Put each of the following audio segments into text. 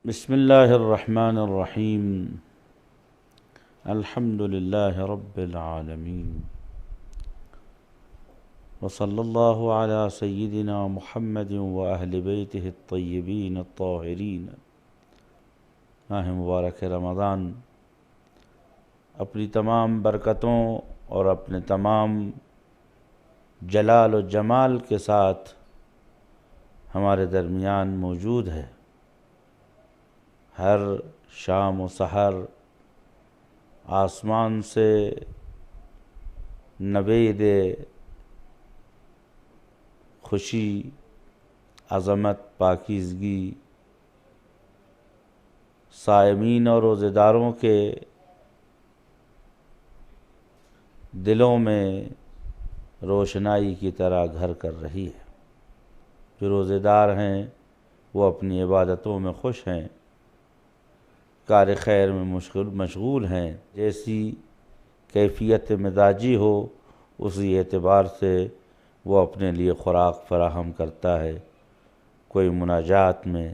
بسم اللہ الرحمن الرحیم الحمد للہ رب العالمین وصلی اللہ علی سیدنا محمد واہل بیتہ الطیبین الطاہرین۔ ماہ مبارک رمضان اپنی تمام برکتوں اور اپنے تمام جلال و جمال کے ساتھ ہمارے درمیان موجود ہے۔ ہر شام و سحر آسمان سے نوید خوشی، عظمت، پاکیزگی صائمین اور روزہ داروں کے دلوں میں روشنائی کی طرح گھر کر رہی ہے۔ جو روزہ دار ہیں وہ اپنی عبادتوں میں خوش ہیں، کار خیر میں مشغول ہیں۔ جیسی کیفیت مزاجی ہو اسی اعتبار سے وہ اپنے لیے خوراک فراہم کرتا ہے۔ کوئی مناجات میں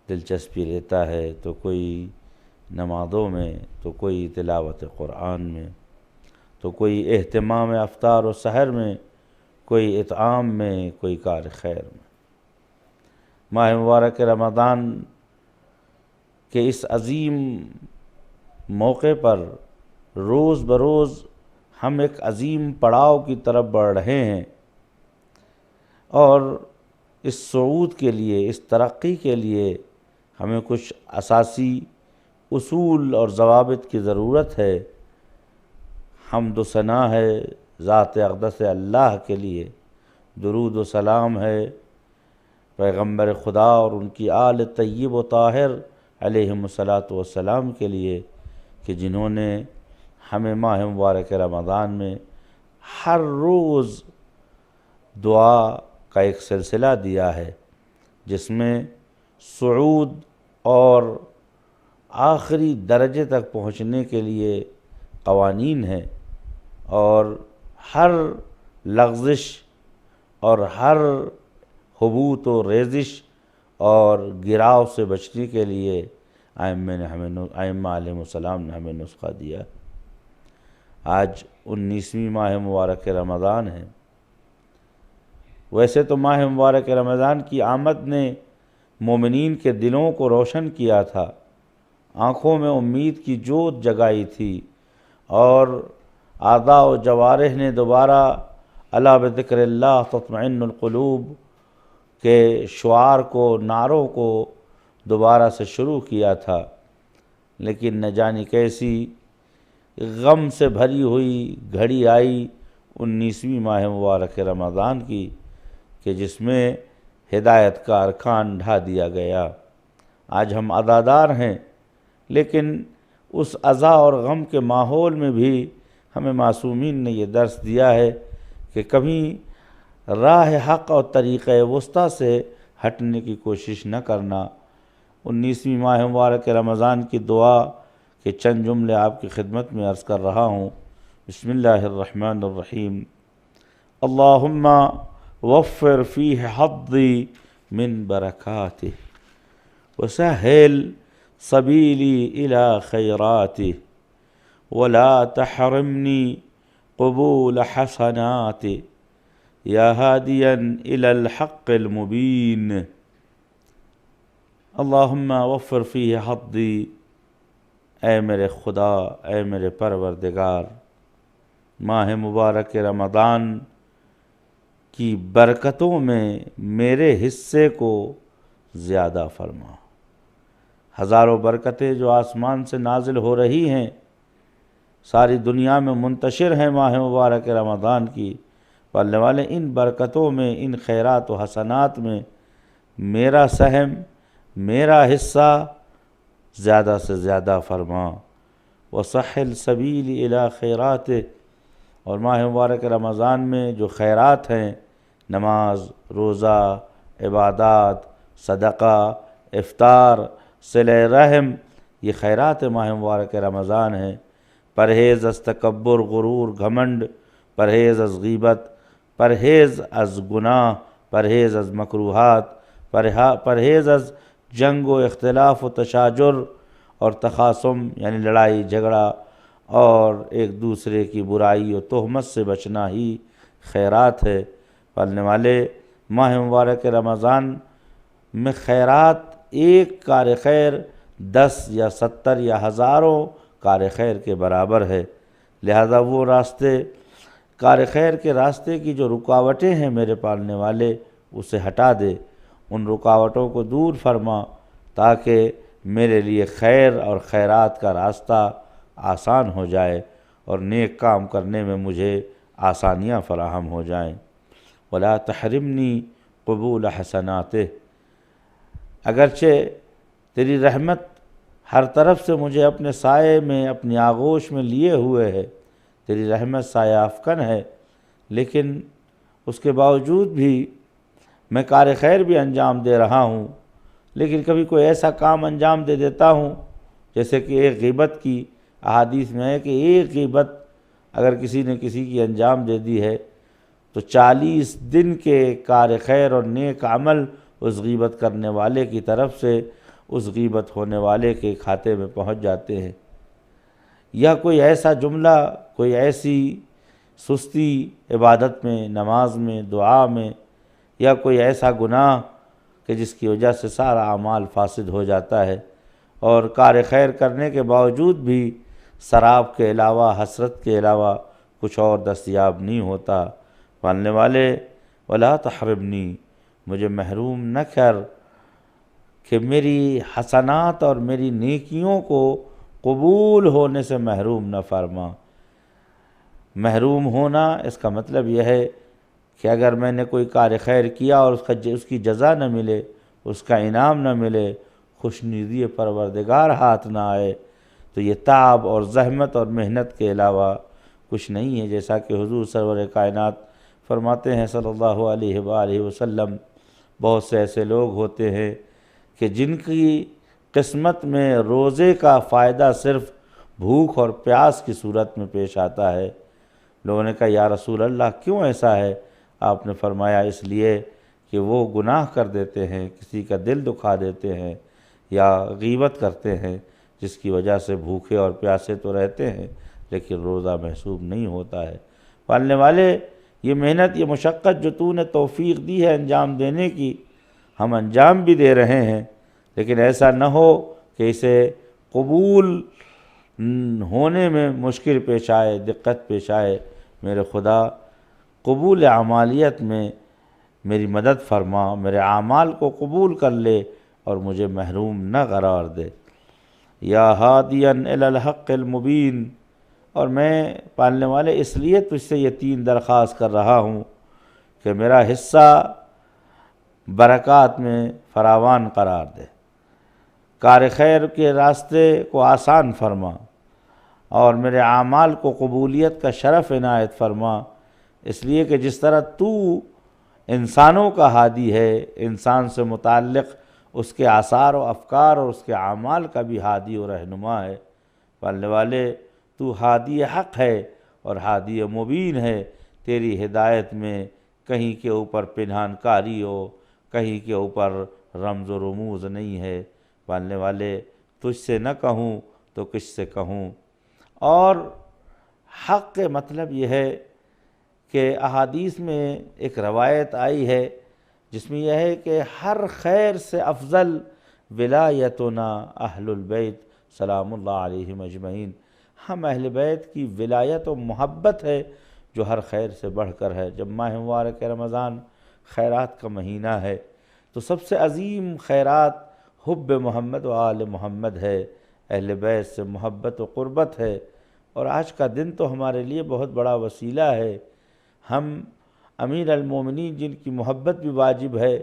دلچسپی لیتا ہے، تو کوئی نمازوں میں، تو کوئی تلاوت قرآن میں، تو کوئی اہتمام افطار و سحر میں، کوئی اطعام میں، کوئی کار خیر میں۔ ماہ مبارک رمضان کہ اس عظیم موقع پر روز بروز ہم ایک عظیم پڑاؤ کی طرف بڑھ رہے ہیں، اور اس صعود کے لیے، اس ترقی کے لیے ہمیں کچھ اساسی اصول اور ضوابط کی ضرورت ہے۔ حمد و ثنا ہے ذات اقدس اللہ کے لیے، درود و سلام ہے پیغمبر خدا اور ان کی آل طیب و طاہر علیہم الصلاۃ والسلام کے لیے، کہ جنہوں نے ہمیں ماہ مبارک رمضان میں ہر روز دعا کا ایک سلسلہ دیا ہے، جس میں صعود اور آخری درجے تک پہنچنے کے لیے قوانین ہیں، اور ہر لغزش اور ہر حبوط و ریزش اور گراؤ سے بچنے کے لیے ائمہ علیہم السلام نے ہمیں نسخہ دیا۔ آج 19ویں ماہ مبارک رمضان ہے۔ ویسے تو ماہ مبارک رمضان کی آمد نے مومنین کے دلوں کو روشن کیا تھا، آنکھوں میں امید کی جوت جگائی تھی، اور اعضاء و جوارح نے دوبارہ الا بذکر اللہ تطمئن القلوب کے شعار کو، نعروں کو دوبارہ سے شروع کیا تھا۔ لیکن نہ جانے کیسی غم سے بھری ہوئی گھڑی آئی 19ویں ماہ مبارک رمضان کی، کہ جس میں ہدایت کا ارکان ڈھا دیا گیا۔ آج ہم عزادار ہیں، لیکن اس عزا اور غم کے ماحول میں بھی ہمیں معصومین نے یہ درس دیا ہے کہ کبھی راہ حق اور طریقہ وسطیٰ سے ہٹنے کی کوشش نہ کرنا۔ 19ویں ماہ مبارک رمضان کی دعا کے چند جملے آپ کی خدمت میں عرض کر رہا ہوں۔ بسم اللہ الرحمن الرحیم۔ اللہم وفر فیہ حظی من برکاتہ وسہل سبیلی الی خیراتہ ولا تحرمنی قبول حسناتہ یا ہادیا الی الحق المبین۔ اللہم وفر فیہ حظی، اے میرے خدا، اے میرے پروردگار، ماہ مبارک رمضان کی برکتوں میں میرے حصے کو زیادہ فرما۔ ہزاروں برکتیں جو آسمان سے نازل ہو رہی ہیں، ساری دنیا میں منتشر ہیں ماہ مبارک رمضان کی پالنے والے، ان برکتوں میں، ان خیرات و حسنات میں میرا سہم، میرا حصہ زیادہ سے زیادہ فرما۔ وسہل سبیلی الی خیرات، اور ماہ مبارک رمضان میں جو خیرات ہیں، نماز، روزہ، عبادات، صدقہ، افطار، صلہ رحم، یہ خیرات ماہ مبارک رمضان ہیں۔ پرہیز از تکبر، غرور، گھمنڈ، پرہیز از غیبت، پرہیز از گناہ، پرہیز از مکروہات، پرہیز از جنگ و اختلاف و تشاجر اور تخاصم یعنی لڑائی جھگڑا اور ایک دوسرے کی برائی و تہمت سے بچنا ہی خیرات ہے۔ پالنے والے ماہ مبارک رمضان میں خیرات ایک کار خیر 10 یا 70 یا ہزاروں کار خیر کے برابر ہے۔ لہذا وہ راستے کار خیر کے راستے کی جو رکاوٹیں ہیں میرے پالنے والے، اسے ہٹا دے، ان رکاوٹوں کو دور فرما تاکہ میرے لیے خیر اور خیرات کا راستہ آسان ہو جائے اور نیک کام کرنے میں مجھے آسانیاں فراہم ہو جائیں۔ ولا تحرمنی قبول حسناتہ، اگرچہ تیری رحمت ہر طرف سے مجھے اپنے سائے میں، اپنی آغوش میں لیے ہوئے ہے، تیری رحمت سایہ افکن ہے، لیکن اس کے باوجود بھی میں کار خیر بھی انجام دے رہا ہوں، لیکن کبھی کوئی ایسا کام انجام دے دیتا ہوں جیسے کہ ایک غیبت کی احادیث میں ہے کہ ایک غیبت اگر کسی نے کسی کی انجام دے دی ہے تو 40 دن کے کار خیر اور نیک عمل اس غیبت کرنے والے کی طرف سے اس غیبت ہونے والے کے کھاتے میں پہنچ جاتے ہیں۔ یا کوئی ایسا جملہ، کوئی ایسی سستی عبادت میں، نماز میں، دعا میں، یا کوئی ایسا گناہ کہ جس کی وجہ سے سارا اعمال فاسد ہو جاتا ہے اور کار خیر کرنے کے باوجود بھی سراب کے علاوہ، حسرت کے علاوہ کچھ اور دستیاب نہیں ہوتا۔ پالنے والے ولا تحرمنی، مجھے محروم نہ کر کہ میری حسنات اور میری نیکیوں کو قبول ہونے سے محروم نہ فرما۔ محروم ہونا اس کا مطلب یہ ہے کہ اگر میں نے کوئی کار خیر کیا اور اس کی جزا نہ ملے، اس کا انعام نہ ملے، خوشنودی پروردگار ہاتھ نہ آئے، تو یہ تعب اور زحمت اور محنت کے علاوہ کچھ نہیں ہے۔ جیسا کہ حضور سرور کائنات فرماتے ہیں صلی اللہ علیہ وآلہ وسلم، بہت سے ایسے لوگ ہوتے ہیں کہ جن کی قسمت میں روزے کا فائدہ صرف بھوک اور پیاس کی صورت میں پیش آتا ہے۔ لوگوں نے کہا یا رسول اللہ کیوں ایسا ہے؟ آپ نے فرمایا اس لیے کہ وہ گناہ کر دیتے ہیں، کسی کا دل دکھا دیتے ہیں یا غیبت کرتے ہیں، جس کی وجہ سے بھوکے اور پیاسے تو رہتے ہیں لیکن روزہ محسوب نہیں ہوتا ہے۔ پالنے والے یہ محنت، یہ مشقت جو تو نے توفیق دی ہے انجام دینے کی، ہم انجام بھی دے رہے ہیں، لیکن ایسا نہ ہو کہ اسے قبول ہونے میں مشکل پیش آئے، دقت پیش آئے۔ میرے خدا قبول اعمالیت میں میری مدد فرما، میرے اعمال کو قبول کر لے اور مجھے محروم نہ قرار دے۔ یا ہادیا الی الحق المبین، اور میں پالنے والے اس لیے تجھ سے یہ 3 درخواست کر رہا ہوں کہ میرا حصہ برکات میں فراوان قرار دے، کار خیر کے راستے کو آسان فرما اور میرے اعمال کو قبولیت کا شرف عنایت فرما، اس لیے کہ جس طرح تو انسانوں کا ہادی ہے، انسان سے متعلق اس کے آثار و افکار اور اس کے اعمال کا بھی ہادی و رہنما ہے۔ پالنے والے تو ہادی حق ہے اور ہادی مبین ہے، تیری ہدایت میں کہیں کے اوپر پنہان کاری ہو، کہیں کے اوپر رمز و رموز نہیں ہے۔ پالنے والے تجھ سے نہ کہوں تو کس سے کہوں؟ اور حق کے مطلب یہ ہے کہ احادیث میں ایک روایت آئی ہے جس میں یہ ہے کہ ہر خیر سے افضل ولایتنا اہل البیت سلام اللہ علیہم اجمعین، ہم اہل بیت کی ولایت و محبت ہے جو ہر خیر سے بڑھ کر ہے۔ جب ماہ مبارک رمضان خیرات کا مہینہ ہے تو سب سے عظیم خیرات حب محمد و آل محمد ہے، اہل بیت سے محبت و قربت ہے۔ اور آج کا دن تو ہمارے لیے بہت بڑا وسیلہ ہے، ہم امیر المومنین جن کی محبت بھی واجب ہے،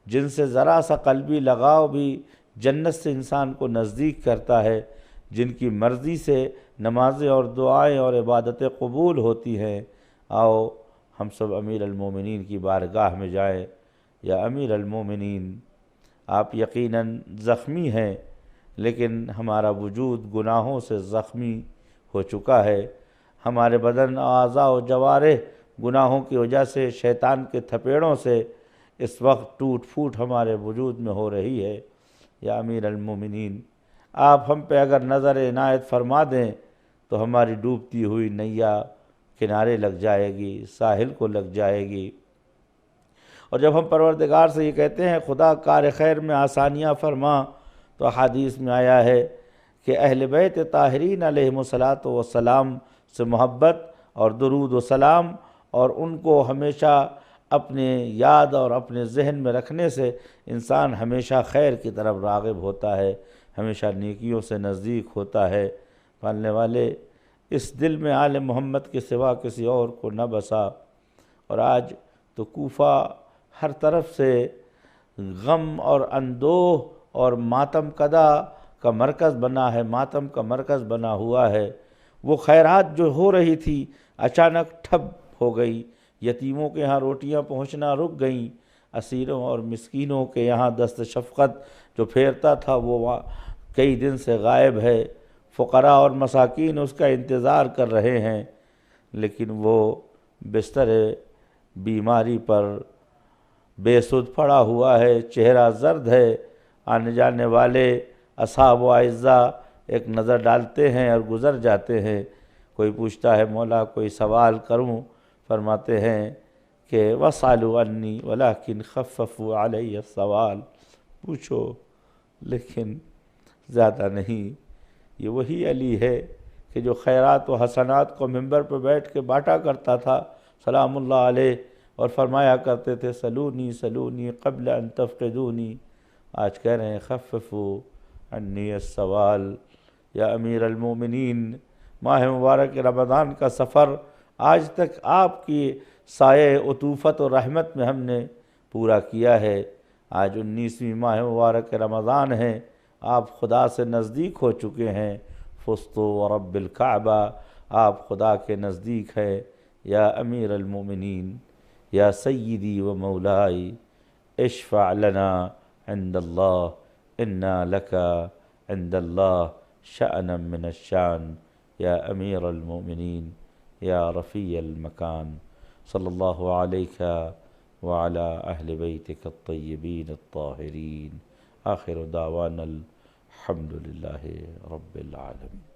جن سے ذرا سا قلبی لگاؤ بھی جنت سے انسان کو نزدیک کرتا ہے، جن کی مرضی سے نمازیں اور دعائیں اور عبادتیں قبول ہوتی ہیں، آؤ ہم سب امیر المومنین کی بارگاہ میں جائیں۔ یا امیر المومنین، آپ یقیناً زخمی ہیں لیکن ہمارا وجود گناہوں سے زخمی ہو چکا ہے، ہمارے بدن، اعضاء و جوارح گناہوں کی وجہ سے، شیطان کے تھپیڑوں سے اس وقت ٹوٹ پھوٹ ہمارے وجود میں ہو رہی ہے۔ یا امیر المومنین، آپ ہم پہ اگر نظر عنایت فرما دیں تو ہماری ڈوبتی ہوئی نیا کنارے لگ جائے گی، ساحل کو لگ جائے گی۔ اور جب ہم پروردگار سے یہ کہتے ہیں خدا کار خیر میں آسانیاں فرما، تو حدیث میں آیا ہے کہ اہل بیت طاہرین علیہم الصلاۃ والسلام سے محبت اور درود و سلام اور ان کو ہمیشہ اپنے یاد اور اپنے ذہن میں رکھنے سے انسان ہمیشہ خیر کی طرف راغب ہوتا ہے، ہمیشہ نیکیوں سے نزدیک ہوتا ہے۔ پالنے والے، اس دل میں آل محمد کے سوا کسی اور کو نہ بسا، اور آج تو کوفہ ہر طرف سے غم اور اندوہ اور ماتم کدا کا مرکز بنا ہے، ماتم کا مرکز بنا ہوا ہے۔ وہ خیرات جو ہو رہی تھی اچانک ٹھپ ہو گئی، یتیموں کے ہاں روٹیاں پہنچنا رک گئیں، اسیروں اور مسکینوں کے یہاں دست شفقت جو پھیرتا تھا وہ کئی دن سے غائب ہے، فقراء اور مساکین اس کا انتظار کر رہے ہیں، لیکن وہ بستر بیماری پر بے سدھ پڑا ہوا ہے، چہرہ زرد ہے۔ آنے جانے والے اصحاب و اعزاء ایک نظر ڈالتے ہیں اور گزر جاتے ہیں۔ کوئی پوچھتا ہے مولا کوئی سوال کروں؟ فرماتے ہیں کہ وَاسْأَلُوا عَنِّي وَلَكِنْ خَفَّفُوا عَلَيَّ السَّوَالَ، پوچھو لیکن زیادہ نہیں۔ یہ وہی علی ہے کہ جو خیرات و حسنات کو ممبر پہ بیٹھ کے بانٹا کرتا تھا سلام اللہ علیہ، اور فرمایا کرتے تھے سلونی سلونی قبل ان تفقدونی۔ آج کہہ رہے ہیں خففوا عنی السوال یا امیر المومنین۔ ماہ مبارک رمضان کا سفر آج تک آپ کی سایہ عطوفت و رحمت میں ہم نے پورا کیا ہے۔ آج 19ویں ماہ مبارک رمضان ہے، آپ خدا سے نزدیک ہو چکے ہیں۔ فزت ورب الکعبہ، آپ خدا کے نزدیک ہیں۔ یا امیر المومنین، یا سیدی و مولائی، اشفع لنا عند اللہ، انا لکا عند اللہ شأنا من الشان، یا امیر المومنین، یا رفیع المکان، صلی اللہ علیہ وعلی اہل بیتک الطیبین الطاہرین۔ آخر دعوانا الحمد للہ رب العالمین۔